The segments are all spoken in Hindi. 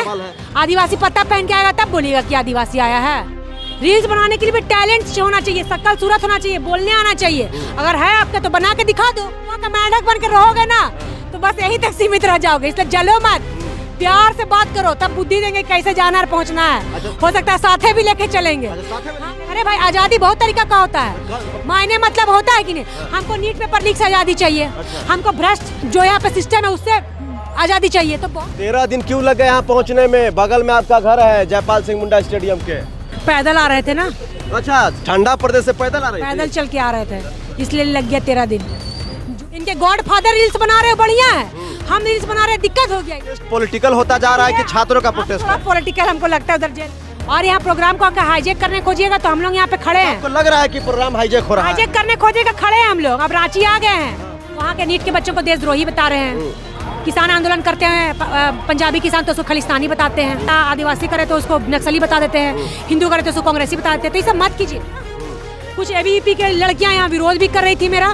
सवाल है। आदिवासी पत्ता पहन के आएगा तब बोलेगा कि आदिवासी आया है। रील्स बनाने के लिए भी टैलेंट होना चाहिए, शक्ल सूरत होना चाहिए, बोलने आना चाहिए। अगर है आपका तो बना के दिखा दो। वहाँ का मेंढक बन के रहोगे ना तो बस यही तक सीमित रह जाओगे। इसलिए जलो मत, प्यार से बात करो, तब बुद्धि देंगे कैसे जाना और पहुँचना है। हो सकता है साथे भी लेके चलेंगे। अरे भाई आजादी बहुत तरीका का होता है, मायने मतलब होता है कि नहीं। हमको नीट पेपर लीक से आजादी चाहिए, हमको भ्रष्ट जो यहाँ पे सिस्टम है उससे आजादी चाहिए। तो 13 दिन क्यों लगे यहाँ पहुँचने में? बगल में आपका घर है जयपाल सिंह मुंडा स्टेडियम के। पैदल आ रहे थे ना। अच्छा, ठंडा प्रदेश से पैदल आ रहे थे? पैदल चल के आ रहे थे, इसलिए लग गया 13 दिन। इनके गॉड फादर रील्स बना रहे हो, बढ़िया है। हम रील्स बना रहे, दिक्कत हो गया। पॉलिटिकल होता जा रहा है कि छात्रों का प्रोटेस्ट? पॉलिटिकल हमको लगता है उधर जेल। और यहाँ प्रोग्राम को अगर हाईजेक करने खोजिएगा तो हम लोग यहाँ पे खड़े हैं। आपको लग रहा है कि प्रोग्राम हाईजेक हो रहा है? हाईजेक करने खोजिएगा, खड़े हैं हम लोग। अब रांची आ गए हैं, वहाँ के नीट के बच्चों को देशद्रोही बता रहे हैं। किसान आंदोलन करते हैं, पंजाबी किसान तो उसको खालिस्तानी बताते हैं, आदिवासी करे तो उसको नक्सली बता देते हैं, हिंदू करे तो उसको कांग्रेसी बता देते हैं। तो ये सब मत कीजिए। कुछ एबीवीपी के लड़कियां यहाँ विरोध भी कर रही थी मेरा।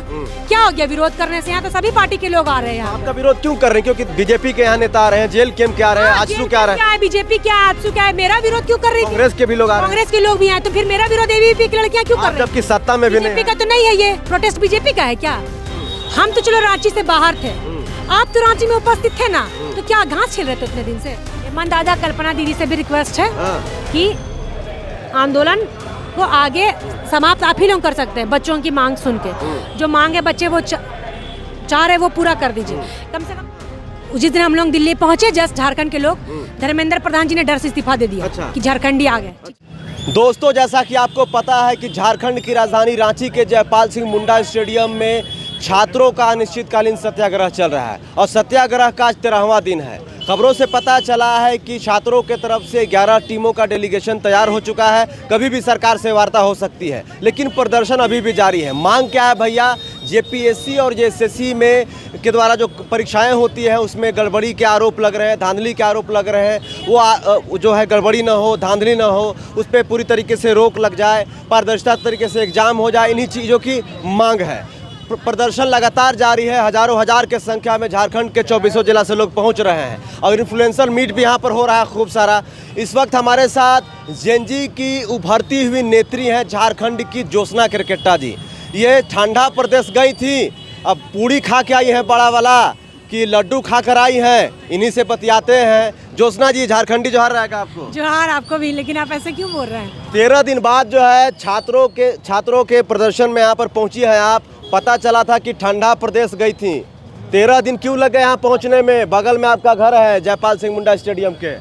क्या हो गया विरोध करने से? यहाँ तो सभी पार्टी के लोग आ रहे हैं। आपका विरोध क्यों कर रहे हैं? क्योंकि बीजेपी के यहाँ नेता आ रहे हैं, जेल कैंप क्या रहे हैं, आजसू क्या रहे हैं, बीजेपी क्या है, आजसू क्या है। मेरा विरोध क्यों कर रही थी? कांग्रेस के भी लोग आ रहे हैं। कांग्रेस के लोग भी आए तो फिर मेरा विरोध एबीवीपी की लड़कियां क्यों कर रही हैं? जबकि सत्ता में भी नहीं। बीजेपी का तो नहीं है ये प्रोटेस्ट, बीजेपी का है क्या? हम तो चलो रांची से बाहर थे, आप तो रांची में उपस्थित थे ना, तो क्या घास छिल रहे थे उतने दिन से? मन दादा कल्पना दीदी से भी रिक्वेस्ट है कि आंदोलन को आगे समाप्त आप ही लोग कर सकते हैं। बच्चों की मांग सुन के, जो मांग है बच्चे वो चाह रहे वो पूरा कर दीजिए। कम से कम जिस दिन हम लोग दिल्ली पहुंचे, जस्ट झारखंड के लोग, धर्मेंद्र प्रधान जी ने डर से इस्तीफा दे दिया कि झारखंडी आ गए। दोस्तों, जैसा कि आपको पता है कि झारखंड की राजधानी रांची के जयपाल सिंह मुंडा स्टेडियम में छात्रों का अनिश्चितकालीन सत्याग्रह चल रहा है और सत्याग्रह का आज 13वां दिन है। खबरों से पता चला है कि छात्रों के तरफ से 11 टीमों का डेलीगेशन तैयार हो चुका है। कभी भी सरकार से वार्ता हो सकती है, लेकिन प्रदर्शन अभी भी जारी है। मांग क्या है भैया? जेपीएससी और जेएसएससी में के द्वारा जो परीक्षाएं होती हैं उसमें गड़बड़ी के आरोप लग रहे हैं, धांधली के आरोप लग रहे हैं। वो जो है गड़बड़ी ना हो, धांधली ना हो, उस पर पूरी तरीके से रोक लग जाए, पारदर्शिता तरीके से एग्जाम हो जाए। इन्हीं चीज़ों की मांग है। प्रदर्शन लगातार जारी है। हजारों हजार के संख्या में झारखंड के 24 जिला से लोग पहुंच रहे हैं और इन्फ्लुएंसर मीट भी यहां पर हो रहा है खूब सारा। इस वक्त हमारे साथ जेनजी की उभरती हुई नेत्री हैं झारखंड की ज्योत्सना क्रिकेटा जी। ये ठंडा प्रदेश गई थी, अब पूड़ी खा के आई हैं बड़ा वाला कि लड्डू खा कर आई हैं, इन्हीं से बतियाते हैं। ज्योत्सना जी, झारखंडी जोहार रहेगा आपको। जोहार आपको भी, लेकिन आप ऐसे क्यों बोल रहे हैं? 13 दिन बाद जो है छात्रों के प्रदर्शन में यहाँ पर पहुंची है आप। पता चला था कि ठंडा प्रदेश गई थी, 13 दिन क्यों लगे यहाँ पहुँचने में? बगल में आपका घर है जयपाल सिंह मुंडा स्टेडियम के।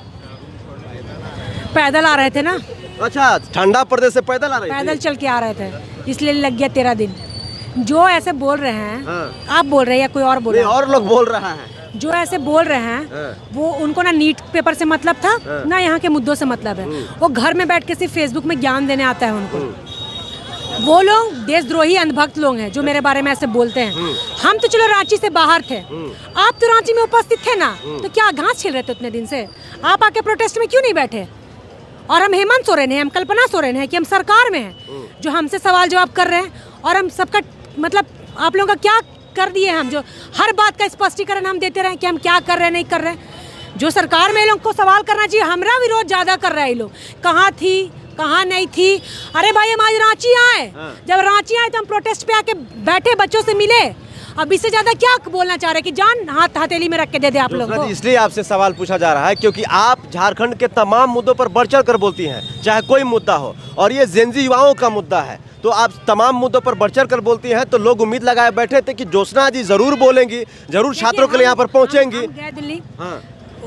पैदल आ रहे थे ना। अच्छा, ठंडा प्रदेश से पैदल आ रहे थे? पैदल चल के आ रहे थे, इसलिए लग गया 13 दिन। जो ऐसे बोल रहे हैं, आप बोल रहे हैं या कोई और बोल रहा है? और लोग बोल रहा है। जो ऐसे बोल रहे हैं वो उनको ना नीट पेपर से मतलब था ना यहाँ के मुद्दों से मतलब है। वो घर में बैठ के सिर्फ फेसबुक में ज्ञान देने आता है उनको। वो लोग देशद्रोही अंधभक्त लोग हैं जो मेरे बारे में ऐसे बोलते हैं। हम तो चलो रांची से बाहर थे, आप तो रांची में उपस्थित थे ना, तो क्या घास छिल रहे थे उतने दिन से? आप आके प्रोटेस्ट में क्यों नहीं बैठे? और हम हेमंत सोरेन हैं, हम कल्पना सोरेन हैं कि हम सरकार में हैं, जो हमसे सवाल जवाब कर रहे हैं। और हम सबका मतलब आप लोगों का क्या कर दिए? हम जो हर बात का स्पष्टीकरण हम देते रहे कि हम क्या कर रहे हैं, नहीं कर रहे हैं। जो सरकार में लोग को सवाल करना चाहिए, हमारा विरोध ज़्यादा कर रहे हैं। लोग कहाँ थी, कहाँ नहीं थी? अरे भाई, हम आज रांची आए, जब रांची आए तो हम प्रोटेस्ट पे आके बैठे, बच्चों से मिले। अब इससे ज्यादा क्या बोलना चाह रहे हैं कि जान हाथ हथेली में रख के दे दे आप लोगों को? इसलिए आपसे सवाल पूछा जा रहा है क्योंकि आप झारखंड के तमाम मुद्दों पर बढ़ चढ़ कर बोलती हैं, चाहे कोई मुद्दा हो, और ये जेनजी युवाओं का मुद्दा है। तो आप तमाम मुद्दों पर बढ़ चढ़ कर बोलती हैं, तो लोग उम्मीद लगाए बैठे थे कि ज्योत्सना जी जरूर बोलेंगी, जरूर छात्रों के लिए यहाँ पर पहुँचेंगी। दिल्ली,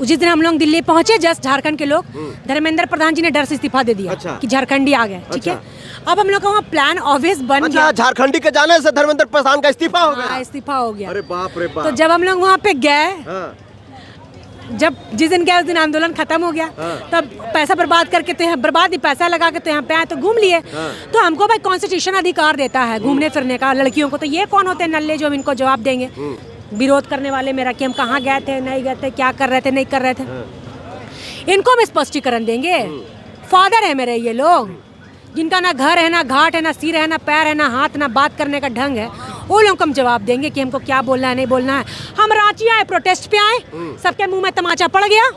जिस दिन हम लोग दिल्ली पहुंचे, जस्ट झारखंड के लोग, धर्मेंद्र प्रधान जी ने डर से इस्तीफा दे दिया कि झारखंडी आ गए। ठीक है, अब हम लोग का वहाँ प्लान ऑब्वियस बन गया। झारखंडी के जाने से धर्मेंद्र प्रधान का इस्तीफा हो गया? इस्तीफा हो गया। अरे बाप रे बाप। तो जब हम लोग वहाँ पे गए, जब जिस दिन गए उस दिन आंदोलन खत्म हो गया। तब पैसा बर्बाद करके तो यहाँ बर्बाद ही पैसा लगा के तो यहाँ पे आए, तो घूम लिए। तो हमको भाई कॉन्स्टिट्यूशन अधिकार देता है घूमने फिरने का लड़कियों को, तो ये कौन होते हैं नल्ले जो हम इनको जवाब देंगे? विरोध करने वाले मेरा कि हम कहाँ गए थे, नहीं गए थे, क्या कर रहे थे, नहीं कर रहे थे। इनको हम स्पष्टीकरण देंगे। फादर है मेरे ये लोग, जिनका ना घर है, ना घाट है, ना सिर है, ना पैर है, ना हाथ, ना बात करने का ढंग है। वो लोग को हम जवाब देंगे कि हमको क्या बोलना है, नहीं बोलना है। हम रांची आए, प्रोटेस्ट पे आए, सबके मुंह में तमाचा पड़ गया।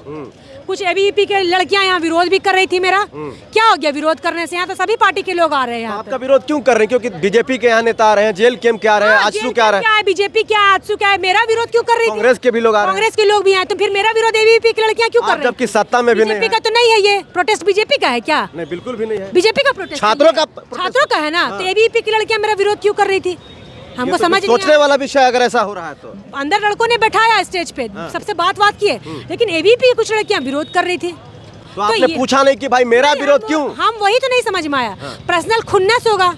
कुछ एबीवीपी के लड़कियां यहाँ विरोध भी कर रही थी मेरा। क्या हो गया विरोध करने से? यहाँ तो सभी पार्टी के लोग आ रहे हैं यहाँ आपका विरोध क्यों कर रहे हैं? क्योंकि बीजेपी के यहाँ नेता आ रहे हैं, जेल कैंप क्या आ रहे हैं, आजसू क्या आ रहा है, बीजेपी क्या है, आजसू क्या है, मेरा विरोध क्यों कर रही थी? कांग्रेस के भी लोग आ रहे हैं, कांग्रेस के लोग भी हैं, तो फिर मेरा विरोध एबीवीपी की लड़कियां क्यों कर रही हैं? जबकि सत्ता में भी नहीं बीजेपी का तो नहीं है ये प्रोटेस्ट, बीजेपी का है क्या? नहीं, बिल्कुल भी नहीं है। बीजेपी का प्रोटेस्ट छात्रों का है ना, तो एबीवीपी की लड़कियां मेरा विरोध क्यों कर रही थी? हमको समझ नहीं सोचने वाला विषय अगर ऐसा हो रहा है तो अंदर लड़कों ने बैठाया स्टेज पे, सबसे बात किए, लेकिन एबीवीपी की कुछ लड़कियां विरोध कर रही थी। तो आपने पूछा नहीं कि भाई मेरा विरोध क्यों? हम वही तो नहीं समझ में आया। पर्सनल खुन्नस होगा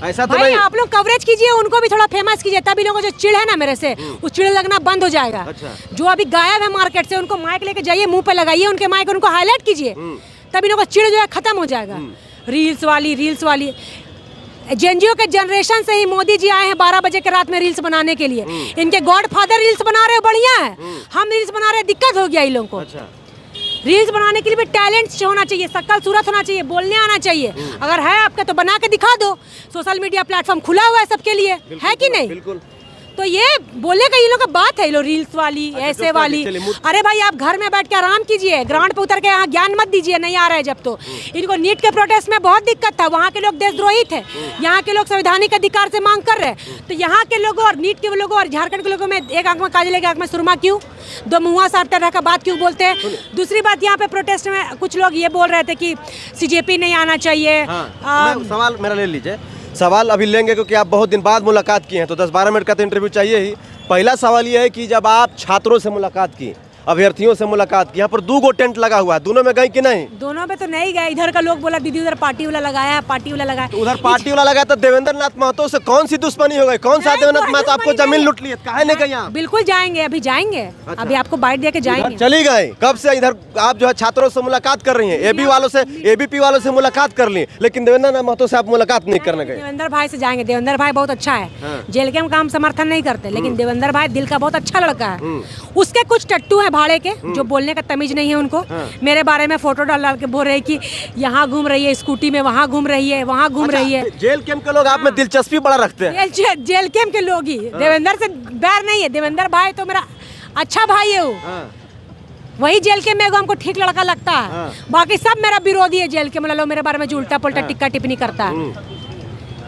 ऐसा तो भाई, नहीं। आप लोग कवरेज कीजिए, उनको भी थोड़ा फेमस कीजिए, तभी लोगों को जो चिढ़ है ना मेरे से, वो चिढ़ लगना बंद हो जाएगा। अच्छा। जो अभी गायब है मार्केट से, उनको माइक लेके जाइए, मुंह पे लगाइए उनके माइक, उनको हाईलाइट कीजिए, तभी लोगों को चिढ़ जो है खत्म हो जाएगा। रील्स वाली जेएनजीओ के जनरेशन से ही मोदी जी आए हैं 12 बजे के रात में रील्स बनाने के लिए। इनके गॉड फादर रील्स बना रहे हो, बढ़िया है। हम रील्स बना रहे, दिक्कत हो गया इन लोगों को। अच्छा। रील्स बनाने के लिए भी टैलेंट होना चाहिए, शक्ल सूरत होना चाहिए, बोलने आना चाहिए। अगर है आपका तो बना के दिखा दो। सोशल मीडिया प्लेटफॉर्म खुला हुआ है सबके लिए, है कि नहीं? बिल्कुल। तो ये बोलने का ये लोग का बात है, ये लोग रील्स वाली ऐसे वाली। अरे भाई आप घर में बैठ के आराम कीजिए, ग्राउंड पे उतर के यहाँ ज्ञान मत दीजिए, नहीं आ रहा है जब तो। इनको नीट के प्रोटेस्ट में बहुत दिक्कत था, वहाँ के लोग देशद्रोही थे, यहाँ के लोग संवैधानिक अधिकार से मांग कर रहे। तो यहाँ के लोगों और नीट के लोगों और झारखंड के लोगों में एक आंख में काजल, एक आंख में सुरमा क्यों? दो मुँह साटते रह का बात क्यों बोलते हैं? दूसरी बात, यहाँ पे प्रोटेस्ट में कुछ लोग ये बोल रहे थे कि सीजेपी नहीं आना चाहिए। सवाल मेरा ले लीजिए, सवाल अभी लेंगे क्योंकि आप बहुत दिन बाद मुलाकात किए हैं, तो 10-12 मिनट का तो इंटरव्यू चाहिए ही। पहला सवाल ये है कि जब आप छात्रों से मुलाकात की, अभ्यर्थियों से मुलाकात की, यहाँ पर 2 टेंट लगा हुआ है, दोनों में गए कि नहीं? दोनों में तो नहीं गए। इधर का लोग बोला दीदी उधर पार्टी वाला लगाया है, पार्टी वाला लगाया। तो उधर पार्टी वाला लगाया तो देवेंद्र नाथ महतो से कौन सी दुश्मनी हो गई? कौन सा देवेंद्र नाथ महतो आपको जमीन लूट ली? काहे नहीं गए आप? बिल्कुल जाएंगे, अभी जाएंगे। अच्छा। अभी आपको बाइट दे के जाएंगे। चली गए कब से? इधर आप जो है छात्रों से मुलाकात कर रही हैं, एबीपी वालों से मुलाकात कर ली, लेकिन देवेंद्र नाथ महतो से आप मुलाकात नहीं करने गए। देवेंद्र भाई से जाएंगे। देवेंद्र भाई बहुत अच्छा है, जेल के काम समर्थन नहीं करते, लेकिन देवेंद्र भाई दिल का बहुत अच्छा लड़का है। उसके कुछ टट्टू है भाड़े के, जो बोलने का तमीज नहीं है उनको। मेरे बारे में फोटो डाल के बोल रहे हैं कि यहाँ घूम रही है स्कूटी में, वहाँ घूम रही है, वहाँ घूम रही है। जेल कैंप के लोग आप में दिलचस्पी बड़ा रखते हैं। जेल कैंप के लोग ही, देवेंद्र से बैर नहीं है। देवेंद्र भाई तो मेरा अच्छा भाई है, वो वही जेल के में हमको ठीक लड़का लगता है। बाकी सब मेरा विरोधी है जेल के। मतलब मेरे बारे में जो उल्टा पुल्टा टिक्का टिप्पणी करता है,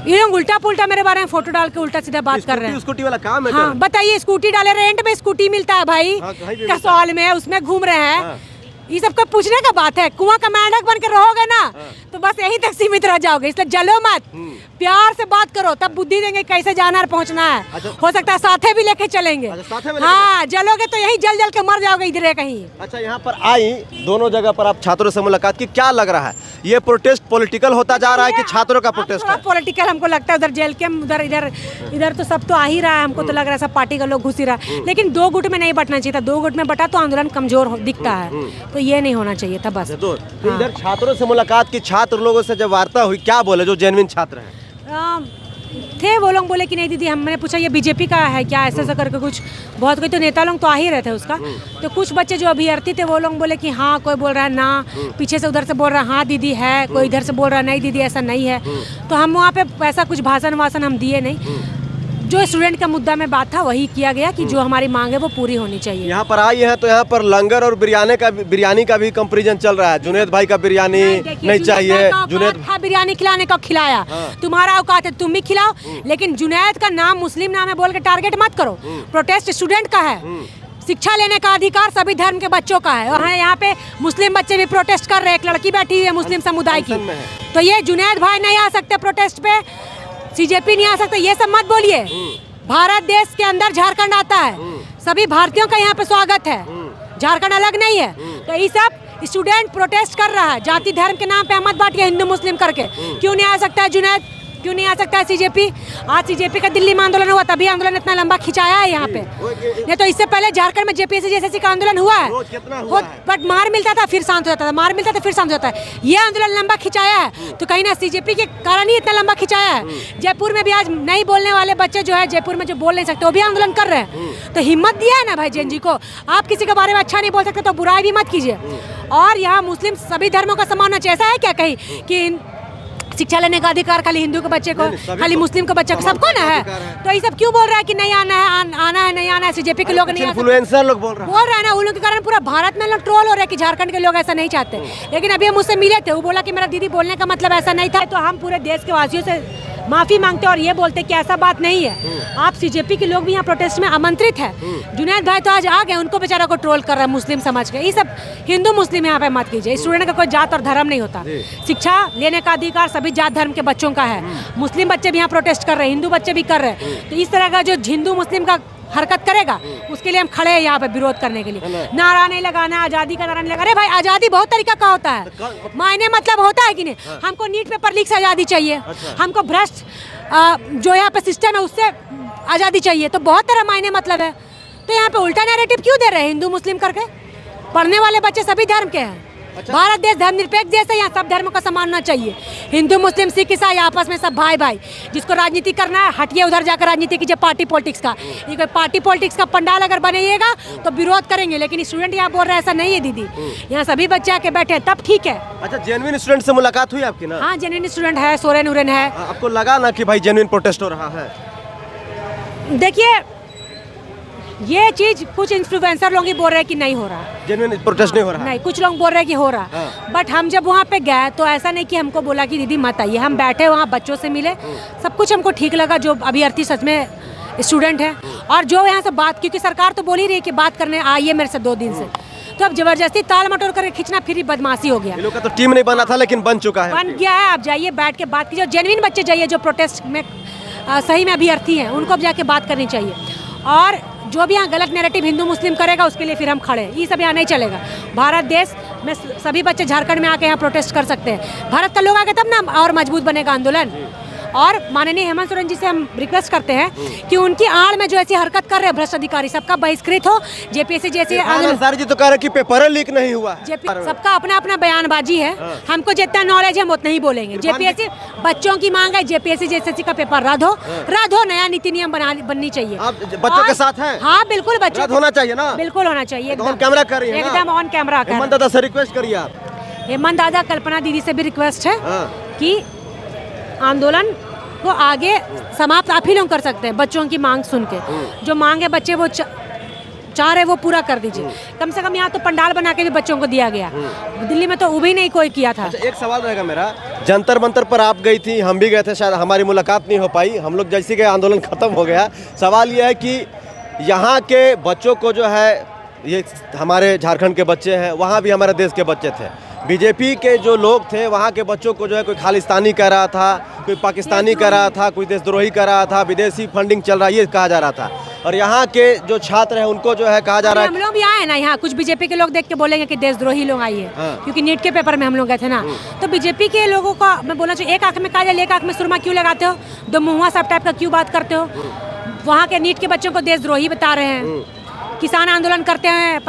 ये लोग उल्टा पुल्टा मेरे बारे में फोटो डाल के उल्टा सीधा बात कर रहे हैं। स्कूटी वाला काम है। हाँ बताइए, स्कूटी डाले, रेंट में स्कूटी मिलता है भाई, कसौल में, उसमें घूम रहे हैं। ये सब का पूछने का बात है। कुआं का मेंढक बन के रहोगे ना तो बस यहीं तक सीमित रह जाओगे, इसलिए जलो मत, प्यार से बात करो, तब बुद्धि देंगे कैसे जाना और पहुंचना है। अच्छा। हो सकता है साथे भी लेके चलेंगे। साथे में हाँ, जलोगे तो यही जल के मर जाओगे इधर कहीं। अच्छा, यहाँ पर आई दोनों जगह पर आप छात्रों से मुलाकात की, क्या लग रहा है? ये प्रोटेस्ट पॉलिटिकल होता जा रहा है कि छात्रों का प्रोटेस्ट है? पॉलिटिकल हमको लगता है। उधर जेल के उधर इधर तो सब तो आ ही रहा है, हमको तो लग रहा है सब पार्टी का लोग घुस ही रहा है। लेकिन 2 गुट में नहीं बटना चाहिए था। 2 गुट में बटा तो आंदोलन कमजोर दिखता है, तो ये नहीं होना चाहिए था बस। तो इधर छात्रों से मुलाकात की, छात्र लोगों से जब वार्ता हुई, क्या बोले जो जेन्युइन छात्र हैं? थे वो लोग बोले कि नहीं दीदी, हमने पूछा ये बीजेपी का है क्या, ऐसा ऐसा करके कुछ बहुत कोई तो नेता लोग तो आ ही रहे थे उसका। तो कुछ बच्चे जो अभ्यर्थी थे वो लोग बोले कि हाँ, कोई बोल रहा है ना, पीछे से उधर से बोल रहा है हाँ दीदी है, कोई इधर से बोल रहा है नहीं दीदी ऐसा नहीं है। तो हम वहाँ पे ऐसा कुछ भाषण वासन हम दिए नहीं। जो स्टूडेंट का मुद्दा में बात था वही किया गया कि जो हमारी मांग है वो पूरी होनी चाहिए। यहाँ पर आई है तो यहाँ पर लंगर और बिरयानी का भी कंपैरिजन चल रहा है। जुनैद भाई का बिरयानी नहीं चाहिए, जुनैद बिरयानी खिलाने का खिलाया। तुम्हारा औकात है तुम भी खिलाओ, लेकिन जुनैद का नाम मुस्लिम नाम है बोल के टारगेट मत करो। प्रोटेस्ट स्टूडेंट का है, शिक्षा लेने का अधिकार सभी धर्म के बच्चों का है। और यहाँ पे मुस्लिम बच्चे भी प्रोटेस्ट कर रहे हैं। एक लड़की बैठी हुई है मुस्लिम समुदाय की, तो ये जुनैद भाई नहीं आ सकते प्रोटेस्ट पे, सीजेपी नहीं आ सकता, ये सब मत बोलिए। भारत देश के अंदर झारखंड आता है, सभी भारतीयों का यहाँ पे स्वागत है, झारखंड अलग नहीं है। तो ये सब स्टूडेंट प्रोटेस्ट कर रहा है, जाति धर्म के नाम पे मत बांटिए हिंदू मुस्लिम करके। क्यों नहीं आ सकता है जुनैद, क्यों नहीं आ सकता है सीजेपी? आज सीजेपी का दिल्ली में आंदोलन हुआ, तभी आंदोलन इतना लंबा खिंचाया है यहाँ पे। नहीं तो इससे पहले झारखंड में जेपीएससी जैसे का आंदोलन हुआ है, बट मार मिलता था फिर शांत हो जाता था, मार मिलता था फिर शांत हो जाता है। ये आंदोलन लंबा खिंचाया है तो कहीं ना सीजेपी के कारण ही इतना लंबा खिंचाया है। जयपुर में भी आज नहीं बोलने वाले बच्चे जो है, जयपुर में जो बोल नहीं सकते वो भी आंदोलन कर रहे हैं। तो हिम्मत दिया है ना भाई जेएनजी को। आप किसी के बारे में अच्छा नहीं बोल सकते तो बुराई भी मत कीजिए। और यहाँ मुस्लिम सभी धर्मों का सम्मान होना चाहिए। ऐसा है क्या कहीं कि शिक्षा लेने का अधिकार खाली हिंदू के बच्चे को, खाली मुस्लिम के बच्चे को, सबको ना है। तो ये सब क्यों बोल रहा है कि नहीं आना है, आना है नहीं आना है, सीजेपी के लोग नहीं इन्फ्लुएंसर लोग बोल रहे हैं ना, उन लोग के कारण पूरा भारत में लोग ट्रोल हो रहे हैं कि झारखंड के लोग ऐसा नहीं चाहते। लेकिन अभी हम उससे मिले थे, वो बोला कि मेरा दीदी बोलने का मतलब ऐसा नहीं था। तो हम पूरे देश के वासियों से माफी मांगते और ये बोलते कि ऐसा बात नहीं है। आप सीजेपी के लोग भी यहाँ प्रोटेस्ट में आमंत्रित है। जुनैद भाई तो आज आ गए, उनको बेचारा को ट्रोल कर रहा है मुस्लिम समझ के। ये सब हिंदू मुस्लिम यहाँ पे मत कीजिए। स्टूडेंट का कोई जात और धर्म नहीं होता। शिक्षा लेने का अधिकार सभी जात धर्म के बच्चों का है। मुस्लिम बच्चे भी यहाँ प्रोटेस्ट कर रहे हैं, हिंदू बच्चे भी कर रहे हैं। तो इस तरह का जो हिंदू मुस्लिम का हरकत करेगा उसके लिए हम खड़े हैं यहाँ पे विरोध करने के लिए। नारा नहीं लगाना, आज़ादी का नारा नहीं लगा। अरे भाई आज़ादी बहुत तरीका का होता है, मायने मतलब होता है कि नहीं। हमको नीट पेपर लीक से आज़ादी चाहिए, हमको भ्रष्ट जो यहाँ पे सिस्टम है उससे आज़ादी चाहिए। तो बहुत तरह मायने मतलब है। तो यहाँ पे उल्टा नैरेटिव क्यों दे रहे हैं हिंदू मुस्लिम करके? पढ़ने वाले बच्चे सभी धर्म के हैं। भारत देश धर्मनिरपेक्ष देश है, यहाँ सब धर्म को सम्मानना चाहिए। हिंदू मुस्लिम सिख ईसाई आपस में सब भाई भाई। जिसको राजनीति करना है हटिए, उधर जाकर राजनीति कीजिए पार्टी पॉलिटिक्स का। ये कोई पार्टी पॉलिटिक्स का पंडाल अगर बनाइएगा तो विरोध करेंगे। लेकिन स्टूडेंट यहाँ बोल रहे हैं ऐसा नहीं है दीदी, यहाँ सभी बच्चे आके बैठे हैं तब ठीक है। अच्छा, जेन्युइन स्टूडेंट से मुलाकात हुई आपकी ना? हाँ, जेन्युइन स्टूडेंट है, सोरेन उरेन है। आपको लगा ना कि भाई जेन्युइन प्रोटेस्ट हो रहा है? देखिए ये चीज कुछ इन्फ्लुएंसर लोग ही बोल रहे हैं कि नहीं हो रहा, जेन्युइन प्रोटेस्ट नहीं हो रहा। नहीं, कुछ लोग बोल रहे हैं कि हो रहा। बट हम जब वहाँ पे गए तो ऐसा नहीं कि हमको बोला कि दीदी मत आइए। हम बैठे वहाँ, बच्चों से मिले, सब कुछ हमको ठीक लगा। जो अभ्यर्थी सच में स्टूडेंट है और जो यहाँ से बात, क्योंकि सरकार तो बोल ही रही है कि बात करने आइए मेरे से 2 दिन से, तो अब जबरदस्ती ताल मटोल करके खींचना फिर ही बदमाशी हो गया। ये लोग का तो टीम नहीं बना था लेकिन बन चुका है, बन गया है। आप जाइए बैठ के बात कीजिए। जेन्युइन बच्चे जाइए जो प्रोटेस्ट में सही में अभ्यर्थी हैं, उनको अब जाके बात करनी चाहिए। और जो भी यहाँ गलत नैरेटिव हिंदू मुस्लिम करेगा उसके लिए फिर हम खड़े हैं। ये सब यहाँ नहीं चलेगा। भारत देश में सभी बच्चे झारखंड में आके यहाँ प्रोटेस्ट कर सकते हैं। भारत का लोग आगे तब ना और मजबूत बनेगा आंदोलन। और माननीय हेमंत सोरेन जी से हम रिक्वेस्ट करते हैं कि उनकी आड़ में जो ऐसी हरकत कर रहे हैं भ्रष्ट अधिकारी, सबका बहिष्कृत हो। जेपीएससी जैसे सर जी तो कह रहे कि पेपर लीक नहीं हुआ। सबका अपना अपना बयानबाजी है। हमको जितना नॉलेज है हम उतना ही बोलेंगे। जेपीएससी बच्चों की मांग है, जेपीएससी जैसे का पेपर रद्द हो, नया नीति नियम बननी चाहिए। आप बच्चों के साथ हैं? हाँ बिल्कुल, बच्चों होना चाहिए ना, बिल्कुल होना चाहिए। एकदम कैमरा कर रही है, एकदम ऑन कैमरा। हेमंत दादा से रिक्वेस्ट करिए आप। हेमंत दादा, कल्पना दीदी से भी रिक्वेस्ट है कि आंदोलन को आगे समाप्त आप ही लोग कर सकते हैं। बच्चों की मांग सुन के जो मांग है बच्चे वो चाह रहे वो पूरा कर दीजिए। कम से कम यहाँ तो पंडाल बना के भी बच्चों को दिया गया। दिल्ली में तो वो भी नहीं कोई किया था। अच्छा, एक सवाल रहेगा मेरा, जंतर मंतर पर आप गई थी, हम भी गए थे, शायद हमारी मुलाकात नहीं हो पाई। हम लोग जैसे गए आंदोलन खत्म हो गया। सवाल यह है कि यहाँ के बच्चों को जो है, ये हमारे झारखंड के बच्चे हैं, वहाँ भी हमारे देश के बच्चे थे। बीजेपी के जो लोग थे वहाँ के बच्चों को जो है कोई खालिस्तानी कह रहा था, कोई पाकिस्तानी कह रहा था, कोई देशद्रोही कह रहा था, विदेशी फंडिंग चल रहा है ये कहा जा रहा था। और यहाँ के जो छात्र हैं उनको जो है कहा जा रहा है। हम लोग भी आए ना यहाँ, कुछ बीजेपी के लोग देख के बोलेंगे कि देशद्रोही लोग आई है। क्योंकि नीट के पेपर में हम लोग गए थे ना, तो बीजेपी के लोगों का मैं बोलना चाहिए, एक आंख में काजल एक आंख में सुरमा क्यों लगाते हो, दो मुँहा सब टाइप का क्यों बात करते हो। वहाँ के नीट के बच्चों को देशद्रोही बता रहे हैं। किसान आंदोलन करते हैं,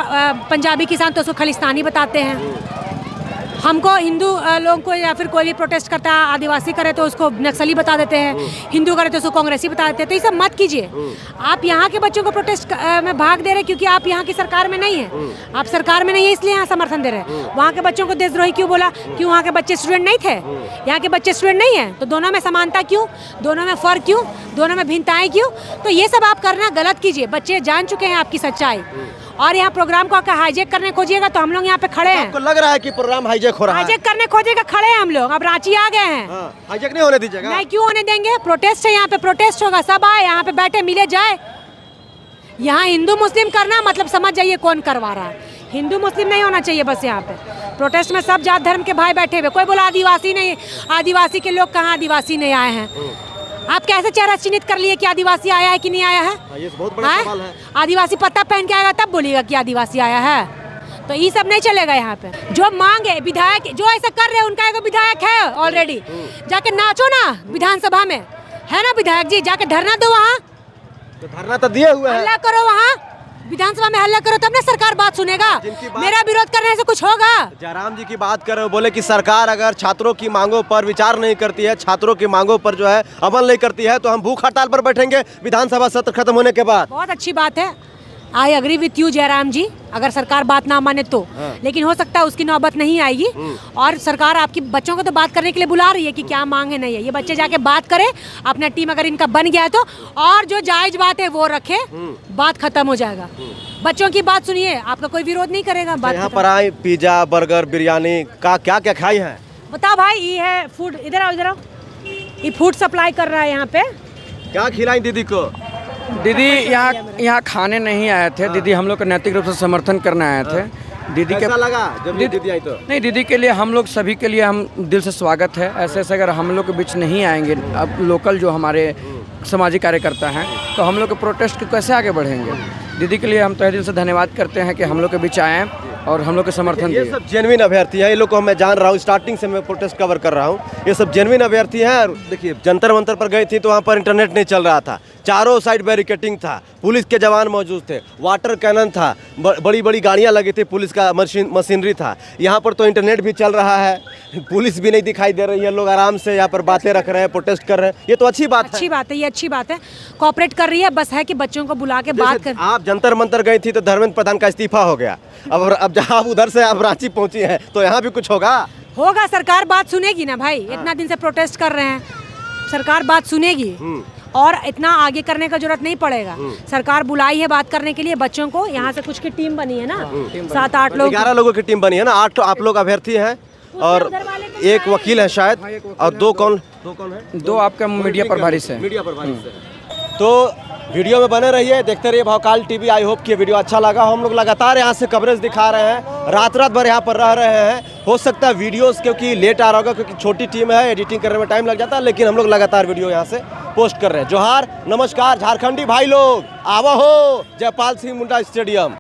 पंजाबी किसान तो उसको खालिस्तानी बताते हैं। हमको हिंदू लोगों को या फिर कोई भी प्रोटेस्ट करता है, आदिवासी करे तो उसको नक्सली बता देते हैं, हिंदू करे तो उसको कांग्रेसी बता देते हैं। तो ये सब मत कीजिए। आप यहाँ के बच्चों को प्रोटेस्ट में भाग दे रहे क्योंकि आप यहाँ की सरकार में नहीं है। आप सरकार में नहीं है इसलिए यहाँ समर्थन दे रहे हैं। वहाँ के बच्चों को देशद्रोही क्यों बोला? क्यों वहाँ के बच्चे स्टूडेंट नहीं थे? यहाँ के बच्चे स्टूडेंट नहीं है तो दोनों में समानता क्यों, दोनों में फर्क क्यों, दोनों में भिन्नताएं क्यों? तो ये सब आप करना गलत कीजिए। बच्चे जान चुके हैं आपकी सच्चाई। और यहाँ प्रोग्राम को आकर हाईजेक करने खोजिएगा तो हम लोग यहाँ पे खड़े हैं। आपको लग रहा है कि प्रोग्राम हाईजेक हो रहा है? हाईजेक करने खोजिएगा, खड़े हैं हम लोग। अब रांची आ गए हैं। हाईजेक नहीं होने दीजिएगा। नहीं, क्यों होने देंगे? प्रोटेस्ट है यहाँ पे, प्रोटेस्ट होगा, सब आए यहाँ पे बैठे मिले जाए। यहाँ हिंदू मुस्लिम करना मतलब समझ जाइए कौन करवा रहा है। हिंदू मुस्लिम नहीं होना चाहिए बस यहाँ पे। प्रोटेस्ट में सब जात धर्म के भाई बैठे हुए। कोई बोला आदिवासी नहीं, आदिवासी के लोग कहाँ आदिवासी नहीं आए हैं? आप कैसे चेहरा चिन्हित कर लिए कि आदिवासी आया है कि नहीं आया है? ये बहुत बड़ा सवाल है। आदिवासी पत्ता पहन के आएगा तब बोलिएगा कि आदिवासी आया है। तो ये सब नहीं चलेगा यहाँ पे। जो मांग है विधायक, जो ऐसा कर रहे हैं उनका एक विधायक है ऑलरेडी, जाके नाचो ना विधानसभा में, है ना विधायक जी, जाके धरना दो वहाँ। तो धरना तो दिए हुए हैं, हल्ला करो वहाँ विधानसभा में, हल्ला करो तब ना सरकार बात सुनेगा। मेरा विरोध करने से कुछ होगा? जयराम जी की बात कर रहे हो, बोले कि सरकार अगर छात्रों की मांगों पर विचार नहीं करती है, छात्रों की मांगों पर जो है अमल नहीं करती है तो हम भूख हड़ताल पर बैठेंगे विधानसभा सत्र खत्म होने के बाद। बहुत अच्छी बात है। I agree with you Jairam ji, अगर सरकार बात ना माने तो, लेकिन हो सकता है उसकी नौबत नहीं आएगी। और सरकार आपकी बच्चों को तो बात करने के लिए बुला रही है कि क्या मांग है नहीं है, ये बच्चे जाके बात करें अपना टीम अगर इनका बन गया है तो, और जो जायज बात है वो रखे, बात खत्म हो जाएगा। बच्चों की बात सुनिए, आपका कोई विरोध नहीं करेगा। बात यहाँ पर आए पिज्जा बर्गर बिरयानी का क्या क्या खाई है? बताओ भाई, ये है फूड, इधर आओ इधर आओ, ये फूड सप्लाई कर रहा है यहाँ पे। क्या खिलाई दीदी को? दीदी यहाँ खाने नहीं आए थे। दीदी हम लोग को नैतिक रूप से समर्थन करने आए थे। दीदी के कैसा लगा जब ये दीदी आई तो? नहीं, दीदी के लिए हम लोग सभी के लिए हम दिल से स्वागत है। ऐसे ऐसे अगर हम लोग के बीच नहीं आएंगे, अब लोकल जो हमारे सामाजिक कार्यकर्ता हैं, तो हम लोग के प्रोटेस्ट को कैसे आगे बढ़ेंगे। दीदी के लिए हम तहे दिल से धन्यवाद करते हैं कि हम लोग के बीच आए और हम लोग के समर्थन ये दिए। सब जेन्युइन अभ्यर्थी हैं, ये लोग को मैं जान रहा हूँ, स्टार्टिंग से मैं प्रोटेस्ट कवर कर रहा हूँ। ये सब जेन्युइन अभ्यर्थी हैं। और देखिए जंतर मंतर पर गई थी तो वहाँ पर इंटरनेट नहीं चल रहा था, चारों साइड बैरिकेटिंग था, पुलिस के जवान मौजूद थे, वाटर कैनन था, बड़ी बड़ी गाड़ियाँ लगी थी, पुलिस का मशीनरी था। यहाँ पर तो इंटरनेट भी चल रहा है, पुलिस भी नहीं दिखाई दे रही है, लोग आराम से यहाँ पर बातें रख रहे हैं, प्रोटेस्ट कर रहे हैं। ये तो अच्छी बात है। अच्छी बात है, ये अच्छी बात है, कोऑपरेट कर रही है। बस है कि बच्चों को बुला के बात कर। आप जंतर मंतर गई थी तो धर्मेंद्र प्रधान का इस्तीफा हो गया, अब जहाँ आप उधर से आप रांची पहुंची हैं तो यहाँ भी कुछ होगा। सरकार बात सुनेगी ना भाई, इतना दिन से प्रोटेस्ट कर रहे हैं, सरकार बात सुनेगी और इतना आगे करने का जरूरत नहीं पड़ेगा। सरकार बुलाई है बात करने के लिए बच्चों को। यहाँ से कुछ की टीम बनी है ना, 7-8 लोग, 11 लोगों की टीम बनी है ना, 8 आप लोग अभ्यर्थी हैं और एक वकील है शायद, और दो कौन है? दो आपका मीडिया प्रभारी से। मीडिया प्रभारी से। तो वीडियो में बने रहिए, देखते रहिए भवकाल टीवी। आई होप कि वीडियो अच्छा लगा। हम लोग लगातार यहाँ से कवरेज दिखा रहे हैं, रात भर यहाँ पर रह रहे हैं। हो सकता है वीडियोस क्योंकि लेट आ रहा होगा, क्योंकि छोटी टीम है, एडिटिंग करने में टाइम लग जाता है, लेकिन हम लोग लगातार वीडियो यहाँ से पोस्ट कर रहे हैं। जोहार, नमस्कार झारखंडी भाई लोग, आवा हो जयपाल सिंह मुंडा स्टेडियम।